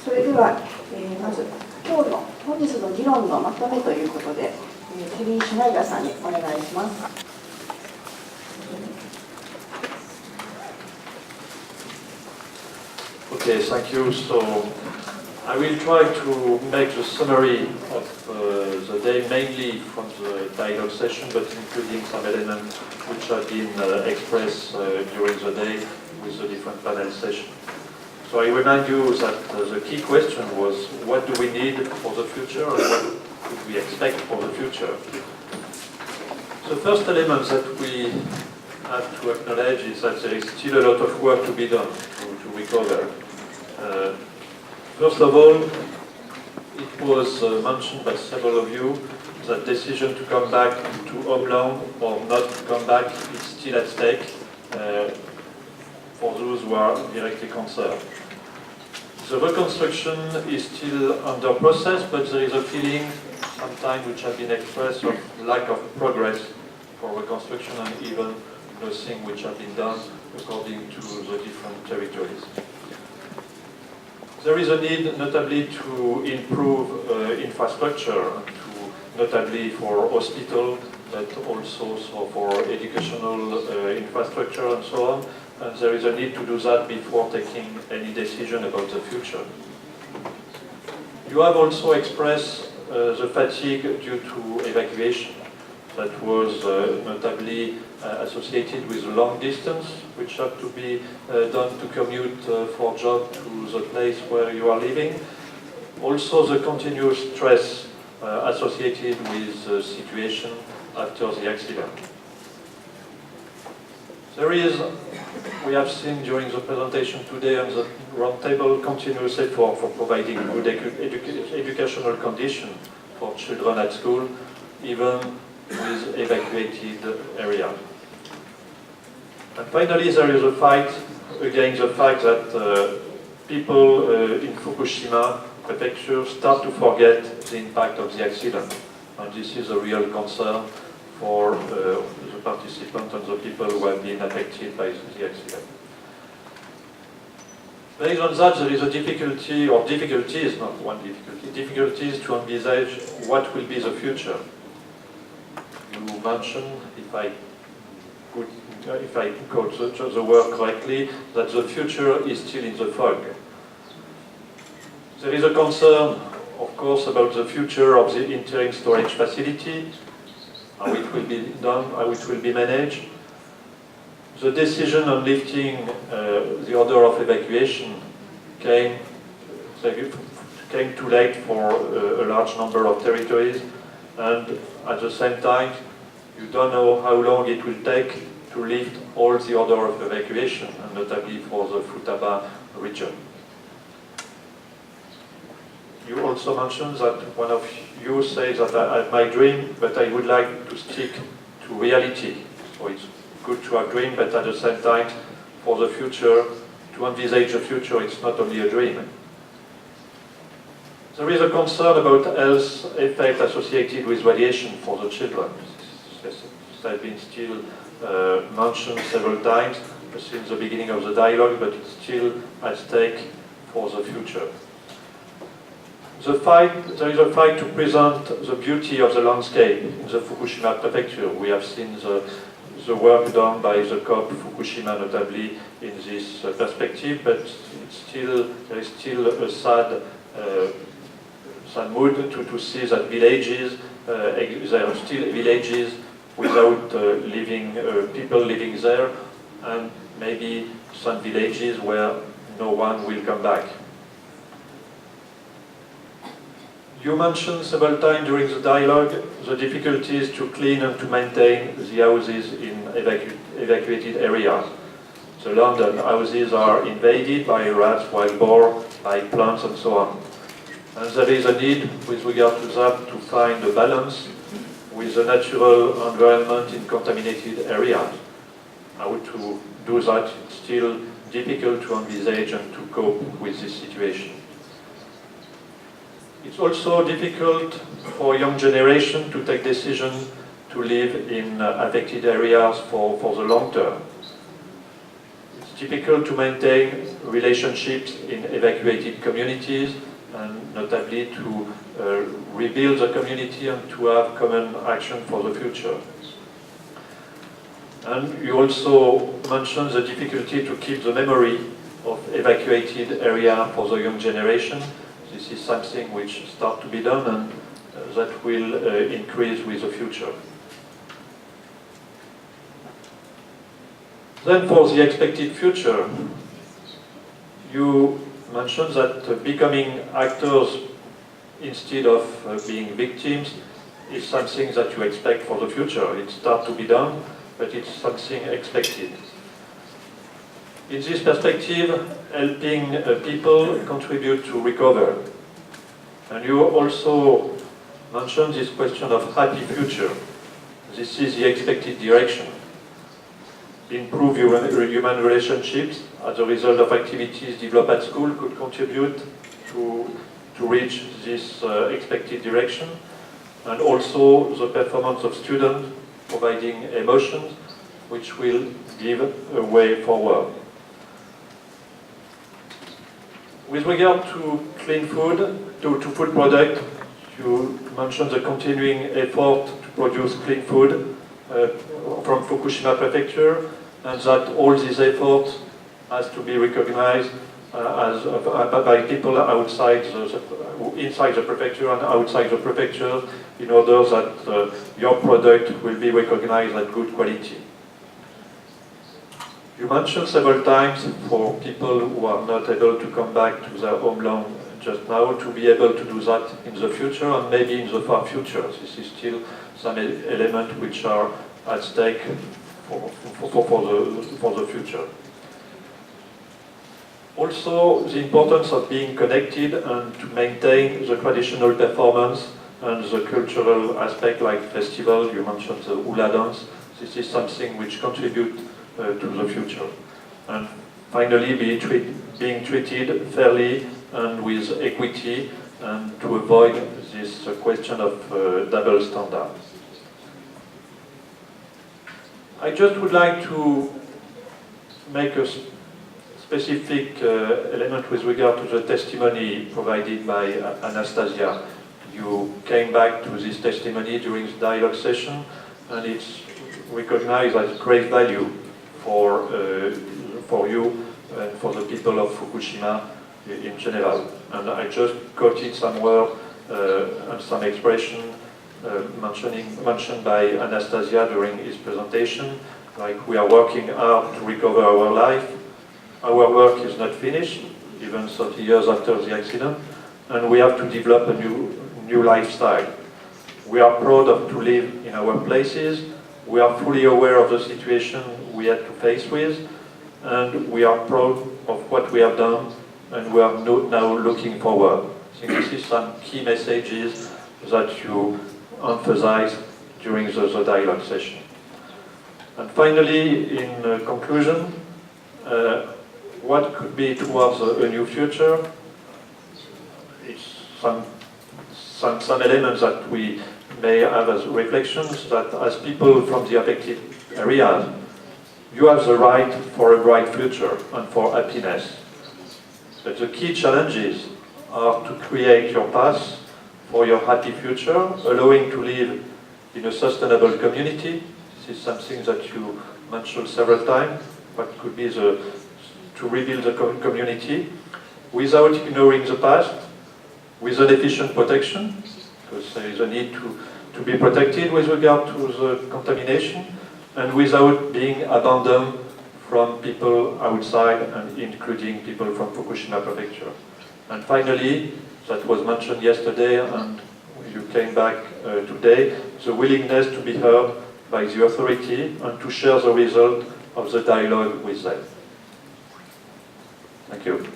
それでは、まず今日の本日の議論のまとめということで、テリー・シュナイダーさんにお願いします。Okay, thank you. So I will try to make the summary of the day, mainly from the dialogue session, but including some elements which have been expressed during the day with the different panel sessions. So I remind you that the key question was, what do we need for the future and what could we expect for the future? The first element that we have to acknowledge is that there is still a lot of work to be done to recover. First of all, it was mentioned by several of you that decision to come back to homeland or not to come back is still at stake for those who are directly concerned. The reconstruction is still under process, but there is a feeling sometimes which has been expressed of lack of progress for reconstruction and even nothing which has been done according to the different territories. There is a need notably to improve infrastructure, notably for hospital, but also for educational infrastructure and so on. And there is a need to do that before taking any decision about the future. You have also expressed the fatigue due to evacuation that was notably associated with long distance, which have to be done to commute for job to the place where you are living. Also the continuous stress associated with the situation after the accident. There is, we have seen during the presentation today on the roundtable, continuous effort for providing good educational conditions for children at school, even with evacuated area. And finally, there is a fight against the fact that people in Fukushima prefecture start to forget the impact of the accident. And this is a real concern for the participants and the people who have been affected by the accident. Based on that, there is a difficulty, or difficulties, not one difficulty, difficulties to envisage what will be the future. You mentioned, if I quote the word correctly, that the future is still in the fog. There is a concern, of course, about the future of the interim storage facility, how it will be done, how it will be managed. The decision on lifting the order of evacuation came too late for a large number of territories, and at the same time, you don't know how long it will take to lift all the order of evacuation, and notably for the Futaba region. You also mentioned that one of you says that I have my dream, but I would like to stick to reality. So it's good to have a dream, but at the same time, for the future, to envisage the future, it's not only a dream. There is a concern about health effects associated with radiation for the children. This has been still mentioned several times since the beginning of the dialogue, but it's still at stake for the future. There is a fight to present the beauty of the landscape in the Fukushima prefecture. We have seen the work done by the COP Fukushima, notably in this perspective, but there is still a sad mood to see that villages, there are still villages without people living there, and maybe some villages where no one will come back. You mentioned several times during the dialogue the difficulties to clean and to maintain the houses in evacuated areas. The London houses are invaded by rats, wild boar, by plants and so on. And there is a need with regard to that to find a balance with the natural environment in contaminated areas. How to do that, it's still difficult to envisage and to cope with this situation. It's also difficult for young generation to take decisions to live in affected areas for the long term. It's difficult to maintain relationships in evacuated communities, and notably to rebuild the community and to have common action for the future. And you also mentioned the difficulty to keep the memory of evacuated area for the young generation. This is something which starts to be done, and that will increase with the future. Then for the expected future, you mentioned that becoming actors instead of being victims is something that you expect for the future. It starts to be done, but it's something expected. In this perspective, helping people contribute to recover. And you also mentioned this question of happy future. This is the expected direction. Improve human relationships as a result of activities developed at school could contribute to reach this expected direction. And also the performance of students providing emotions which will give a way forward. With regard to clean food, to food product, you mentioned the continuing effort to produce clean food from Fukushima Prefecture, and that all these efforts has to be recognized by people outside inside the prefecture and outside the prefecture, in order that your product will be recognized as good quality. You mentioned several times for people who are not able to come back to their homeland just now, to be able to do that in the future and maybe in the far future. This is still some elements which are at stake for the future. Also, the importance of being connected and to maintain the traditional performance and the cultural aspect like festival. You mentioned the hula dance. This is something which contributes to the future. And finally, being treated fairly and with equity, and to avoid this question of double standards. I just would like to make a specific element with regard to the testimony provided by Anastasia. You came back to this testimony during the dialogue session, and it's recognized as great value for you and for the people of Fukushima in general. And I just quoted some word and some expression mentioned by Anastasia during his presentation, like we are working hard to recover our life. Our work is not finished, even 30 years after the accident, and we have to develop a new lifestyle. We are proud to live in our places. We are fully aware of the situation we had to face with, and we are proud of what we have done, and we are now looking forward. I think this is some key messages that you emphasize during the dialogue session. And finally, in conclusion, what could be towards a new future? It's some elements that we may have as reflections, that as people from the affected areas, you have the right for a bright future and for happiness. But the key challenges are to create your path for your happy future, allowing to live in a sustainable community. This is something that you mentioned several times, what could be to rebuild the community without ignoring the past, with an efficient protection, because there is a need to be protected with regard to the contamination, and without being abandoned from people outside, and including people from Fukushima Prefecture. And finally, that was mentioned yesterday, and you came back today, the willingness to be heard by the authority and to share the result of the dialogue with them. Thank you.